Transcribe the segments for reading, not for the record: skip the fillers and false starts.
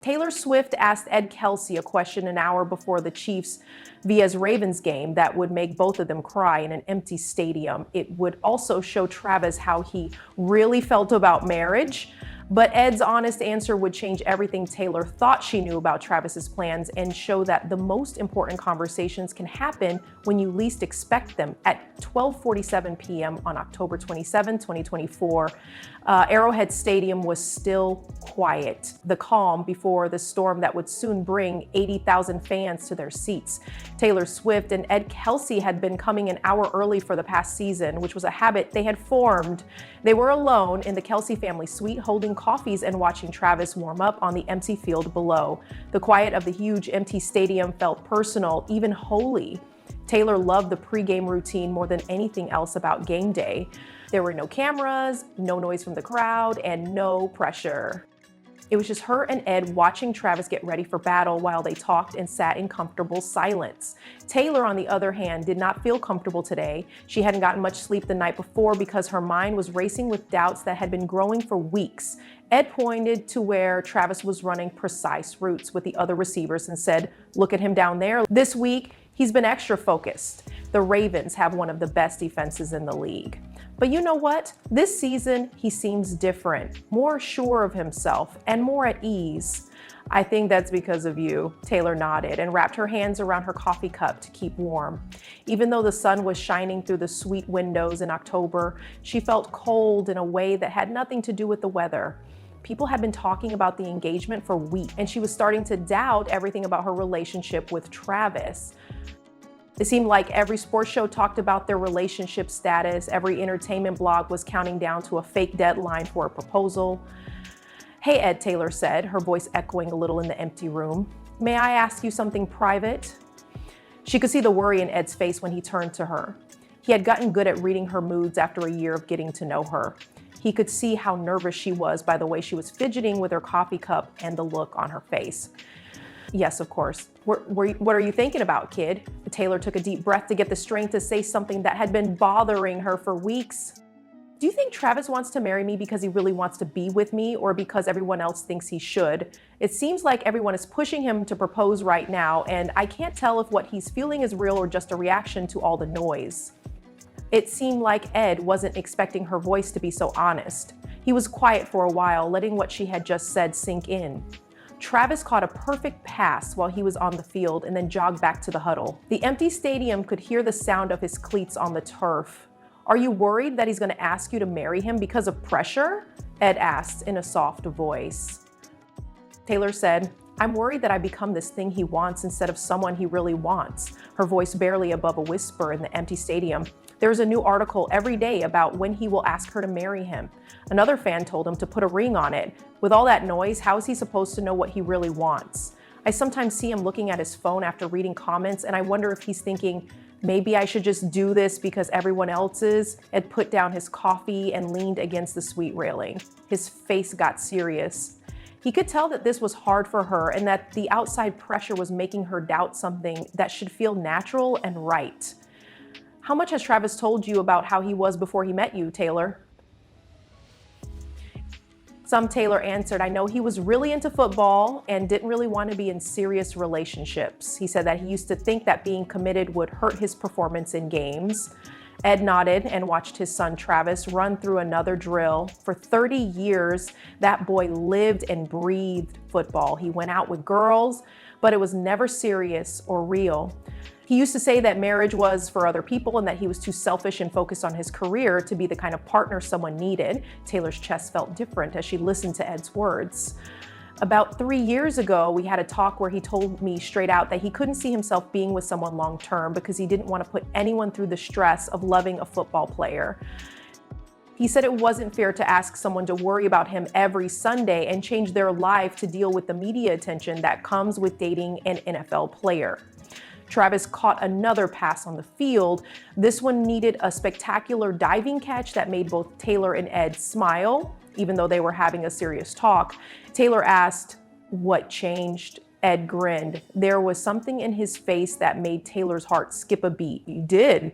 Taylor Swift asked Ed Kelce a question an hour before the Chiefs vs. Ravens game that would make both of them cry in an empty stadium. It would also show Travis how he really felt about marriage. But Ed's honest answer would change everything Taylor thought she knew about Travis's plans and show that the most important conversations can happen when you least expect them. At 12:47 p.m. on October 27, 2024, Arrowhead Stadium was still quiet, the calm before the storm that would soon bring 80,000 fans to their seats. Taylor Swift and Ed Kelce had been coming an hour early for the past season, which was a habit they had formed. They were alone in the Kelce family suite, holding coffees and watching Travis warm up on the empty field below. The quiet of the huge empty stadium felt personal, even holy. Taylor loved the pregame routine more than anything else about game day. There were no cameras, no noise from the crowd, and no pressure. It was just her and Ed watching Travis get ready for battle while they talked and sat in comfortable silence. Taylor, on the other hand, did not feel comfortable today. She hadn't gotten much sleep the night before because her mind was racing with doubts that had been growing for weeks. Ed pointed to where Travis was running precise routes with the other receivers and said, "Look at him down there. This week, he's been extra focused. The Ravens have one of the best defenses in the league." But you know what? This season, he seems different, more sure of himself, and more at ease. "I think that's because of you," Taylor nodded and wrapped her hands around her coffee cup to keep warm. Even though the sun was shining through the suite windows in October, she felt cold in a way that had nothing to do with the weather. People had been talking about the engagement for weeks, and she was starting to doubt everything about her relationship with Travis. It seemed like every sports show talked about their relationship status. Every entertainment blog was counting down to a fake deadline for a proposal. "Hey, Ed," Taylor said, her voice echoing a little in the empty room. "May I ask you something private?" She could see the worry in Ed's face when he turned to her. He had gotten good at reading her moods after a year of getting to know her. He could see how nervous she was by the way she was fidgeting with her coffee cup and the look on her face. "Yes, of course. What are you thinking about, kid?" Taylor took a deep breath to get the strength to say something that had been bothering her for weeks. "Do you think Travis wants to marry me because he really wants to be with me or because everyone else thinks he should? It seems like everyone is pushing him to propose right now, and I can't tell if what he's feeling is real or just a reaction to all the noise." It seemed like Ed wasn't expecting her voice to be so honest. He was quiet for a while, letting what she had just said sink in. Travis caught a perfect pass while he was on the field and then jogged back to the huddle. The empty stadium could hear the sound of his cleats on the turf. "Are you worried that he's going to ask you to marry him because of pressure?" Ed asked in a soft voice. Taylor said, "I'm worried that I become this thing he wants instead of someone he really wants," her voice barely above a whisper in the empty stadium. "There's a new article every day about when he will ask her to marry him. Another fan told him to put a ring on it. With all that noise, how is he supposed to know what he really wants? I sometimes see him looking at his phone after reading comments, and I wonder if he's thinking, maybe I should just do this because everyone else is." Ed put down his coffee and leaned against the suite railing. His face got serious. He could tell that this was hard for her and that the outside pressure was making her doubt something that should feel natural and right. "How much has Travis told you about how he was before he met you, Taylor?" Some, Taylor answered. "I know he was really into football and didn't really want to be in serious relationships. He said that he used to think that being committed would hurt his performance in games." Ed nodded and watched his son Travis run through another drill. For 30 years, that boy lived and breathed football. He went out with girls, but it was never serious or real. He used to say that marriage was for other people and that he was too selfish and focused on his career to be the kind of partner someone needed. Taylor's chest felt different as she listened to Ed's words. "About 3 years ago, we had a talk where he told me straight out that he couldn't see himself being with someone long term because he didn't want to put anyone through the stress of loving a football player. He said it wasn't fair to ask someone to worry about him every Sunday and change their life to deal with the media attention that comes with dating an NFL player." Travis caught another pass on the field. This one needed a spectacular diving catch that made both Taylor and Ed smile, even though they were having a serious talk. Taylor asked, "What changed?" Ed grinned. There was something in his face that made Taylor's heart skip a beat. "You did."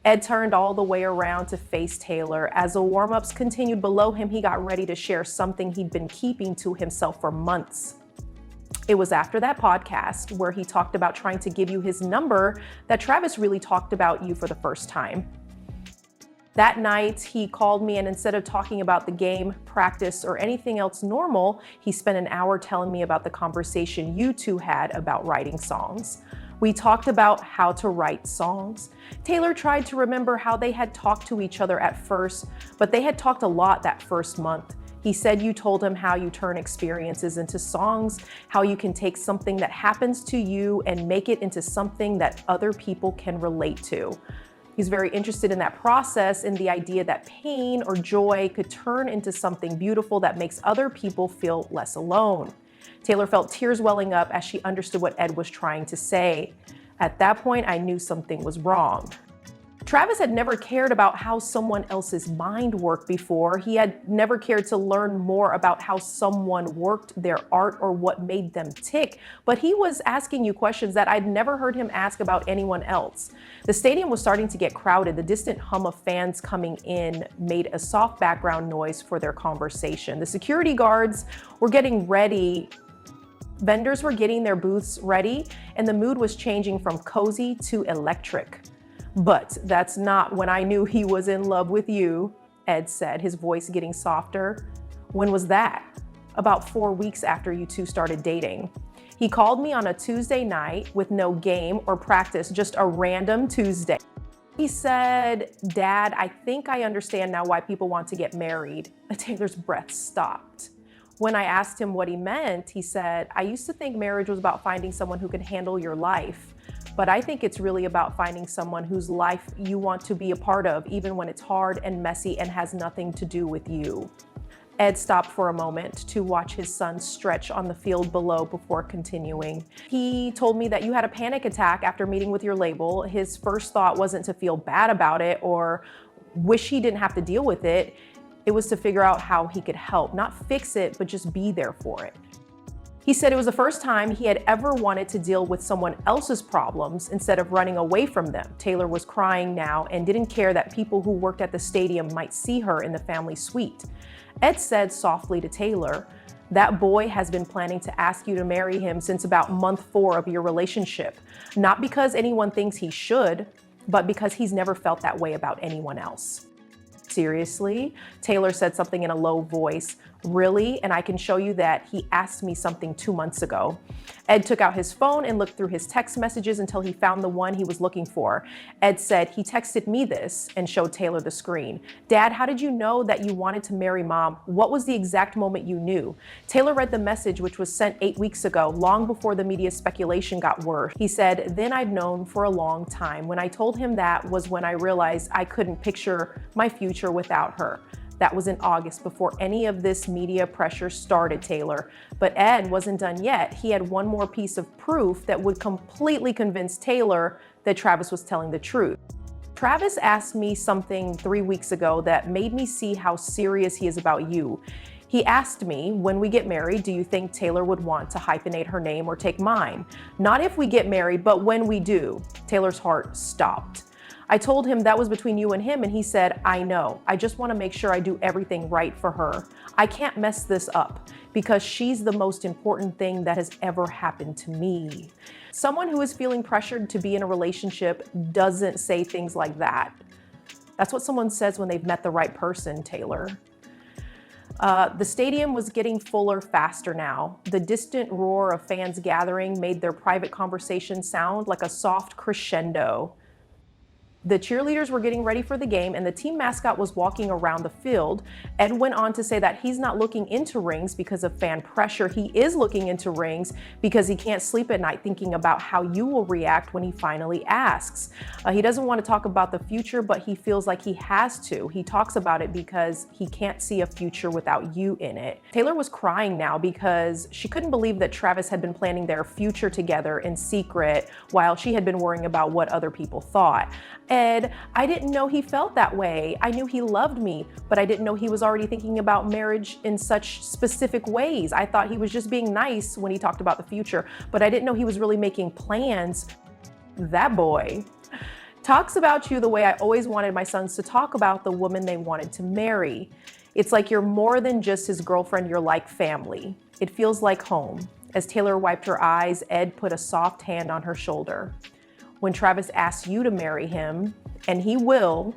Ed turned all the way around to face Taylor. As the warm-ups continued below him, he got ready to share something he'd been keeping to himself for months. It was after that podcast where he talked about trying to give you his number that Travis really talked about you for the first time. That night, he called me, and instead of talking about the game, practice, or anything else normal, he spent an hour telling me about the conversation you two had about writing songs. We talked about how to write songs. Taylor tried to remember how they had talked to each other at first, but they had talked a lot that first month. He said you told him how you turn experiences into songs, how you can take something that happens to you and make it into something that other people can relate to. He's very interested in that process and the idea that pain or joy could turn into something beautiful that makes other people feel less alone. Taylor felt tears welling up as she understood what Ed was trying to say. At that point, I knew something was wrong. Travis had never cared about how someone else's mind worked before. He had never cared to learn more about how someone worked their art or what made them tick, but he was asking you questions that I'd never heard him ask about anyone else. The stadium was starting to get crowded. The distant hum of fans coming in made a soft background noise for their conversation. The security guards were getting ready. Vendors were getting their booths ready, and the mood was changing from cozy to electric. But that's not when I knew he was in love with you, Ed said, his voice getting softer. When was that? About 4 weeks after you two started dating. He called me on a Tuesday night with no game or practice, just a random Tuesday. He said, "Dad, I think I understand now why people want to get married." Taylor's breath stopped. When I asked him what he meant, he said, "I used to think marriage was about finding someone who could handle your life. But I think it's really about finding someone whose life you want to be a part of, even when it's hard and messy and has nothing to do with you." Ed stopped for a moment to watch his son stretch on the field below before continuing. He told me that you had a panic attack after meeting with your label. His first thought wasn't to feel bad about it or wish he didn't have to deal with it. It was to figure out how he could help, not fix it, but just be there for it. He said it was the first time he had ever wanted to deal with someone else's problems instead of running away from them. Taylor was crying now and didn't care that people who worked at the stadium might see her in the family suite. Ed said softly to Taylor, "That boy has been planning to ask you to marry him since about month 4 of your relationship. Not because anyone thinks he should, but because he's never felt that way about anyone else." Seriously? Taylor said something in a low voice. "Really? And I can show you that he asked me something 2 months ago." Ed took out his phone and looked through his text messages until he found the one he was looking for. Ed said, "He texted me this," and showed Taylor the screen. "Dad, how did you know that you wanted to marry Mom? What was the exact moment you knew?" Taylor read the message, which was sent 8 weeks ago, long before the media speculation got worse. He said, "Then I'd known for a long time. When I told him that was when I realized I couldn't picture my future without her." That was in August, before any of this media pressure started, Taylor. But Ed wasn't done yet. He had one more piece of proof that would completely convince Taylor that Travis was telling the truth. Travis asked me something 3 weeks ago that made me see how serious he is about you. He asked me, "When we get married, do you think Taylor would want to hyphenate her name or take mine? Not if we get married, but when we do." Taylor's heart stopped. I told him that was between you and him, and he said, "I know. I just want to make sure I do everything right for her. I can't mess this up because she's the most important thing that has ever happened to me." Someone who is feeling pressured to be in a relationship doesn't say things like that. That's what someone says when they've met the right person, Taylor. The stadium was getting fuller faster now. The distant roar of fans gathering made their private conversation sound like a soft crescendo. The cheerleaders were getting ready for the game, and the team mascot was walking around the field. Ed went on to say that he's not looking into rings because of fan pressure. He is looking into rings because he can't sleep at night thinking about how you will react when he finally asks. He doesn't want to talk about the future, but he feels like he has to. He talks about it because he can't see a future without you in it. Taylor was crying now because she couldn't believe that Travis had been planning their future together in secret while she had been worrying about what other people thought. "Ed, I didn't know he felt that way. I knew he loved me, but I didn't know he was already thinking about marriage in such specific ways. I thought he was just being nice when he talked about the future, but I didn't know he was really making plans." That boy talks about you the way I always wanted my sons to talk about the woman they wanted to marry. It's like you're more than just his girlfriend, you're like family. It feels like home. As Taylor wiped her eyes, Ed put a soft hand on her shoulder. When Travis asks you to marry him, and he will,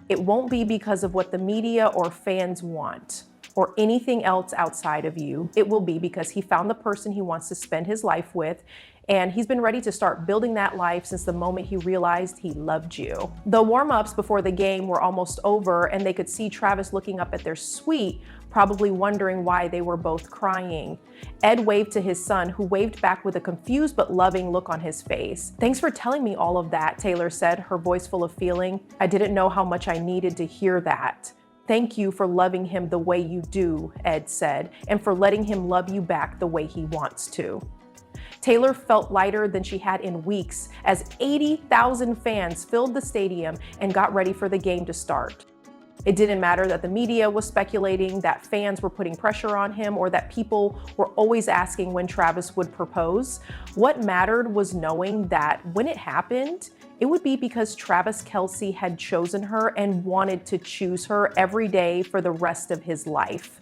it won't be because of what the media or fans want or anything else outside of you. It will be because he found the person he wants to spend his life with, and he's been ready to start building that life since the moment he realized he loved you. The warm-ups before the game were almost over, and they could see Travis looking up at their suite, probably wondering why they were both crying. Ed waved to his son, who waved back with a confused but loving look on his face. "Thanks for telling me all of that," Taylor said, her voice full of feeling. "I didn't know how much I needed to hear that." "Thank you for loving him the way you do," Ed said, "and for letting him love you back the way he wants to." Taylor felt lighter than she had in weeks as 80,000 fans filled the stadium and got ready for the game to start. It didn't matter that the media was speculating, that fans were putting pressure on him, or that people were always asking when Travis would propose. What mattered was knowing that when it happened, it would be because Travis Kelce had chosen her and wanted to choose her every day for the rest of his life.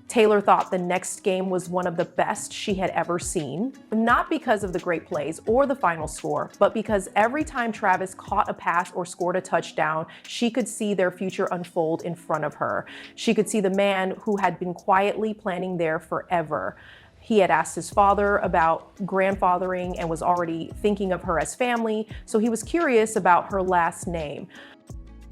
Taylor thought the next game was one of the best she had ever seen, not because of the great plays or the final score, but because every time Travis caught a pass or scored a touchdown, she could see their future unfold in front of her. She could see the man who had been quietly planning there forever. He had asked his father about grandfathering and was already thinking of her as family, so he was curious about her last name.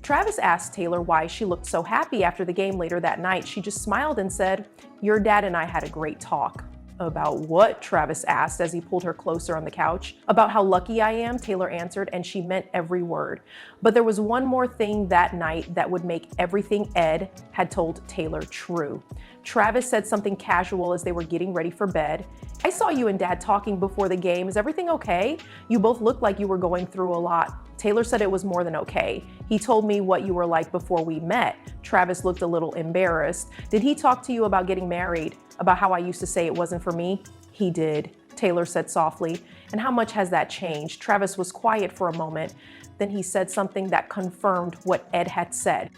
Travis asked Taylor why she looked so happy after the game later that night. She just smiled and said, "Your dad and I had a great talk." "About what?" Travis asked as he pulled her closer on the couch. "About how lucky I am," Taylor answered, and she meant every word. But there was one more thing that night that would make everything Ed had told Taylor true. Travis said something casual as they were getting ready for bed. "I saw you and Dad talking before the game. Is everything okay? You both looked like you were going through a lot." Taylor said it was more than okay. "He told me what you were like before we met." Travis looked a little embarrassed. "Did he talk to you about getting married? About how I used to say it wasn't for me?" "He did," Taylor said softly. "And how much has that changed?" Travis was quiet for a moment. Then he said something that confirmed what Ed had said.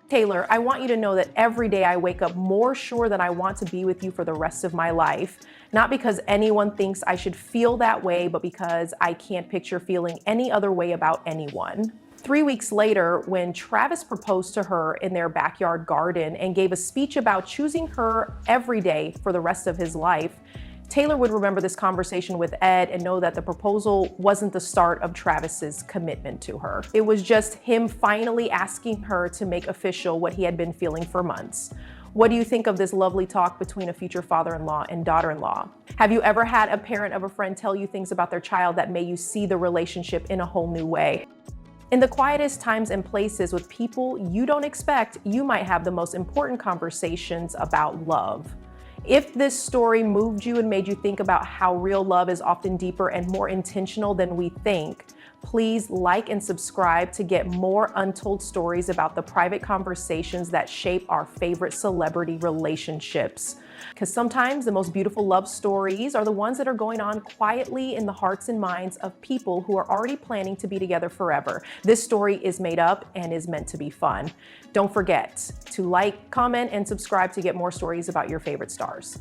"Taylor, I want you to know that every day I wake up more sure that I want to be with you for the rest of my life. Not because anyone thinks I should feel that way, but because I can't picture feeling any other way about anyone." 3 weeks later, when Travis proposed to her in their backyard garden and gave a speech about choosing her every day for the rest of his life, Taylor would remember this conversation with Ed and know that the proposal wasn't the start of Travis's commitment to her. It was just him finally asking her to make official what he had been feeling for months. What do you think of this lovely talk between a future father-in-law and daughter-in-law? Have you ever had a parent of a friend tell you things about their child that made you see the relationship in a whole new way? In the quietest times and places with people you don't expect, you might have the most important conversations about love. If this story moved you and made you think about how real love is often deeper and more intentional than we think, please like and subscribe to get more untold stories about the private conversations that shape our favorite celebrity relationships. Because sometimes the most beautiful love stories are the ones that are going on quietly in the hearts and minds of people who are already planning to be together forever. This story is made up and is meant to be fun. Don't forget to like, comment, and subscribe to get more stories about your favorite stars.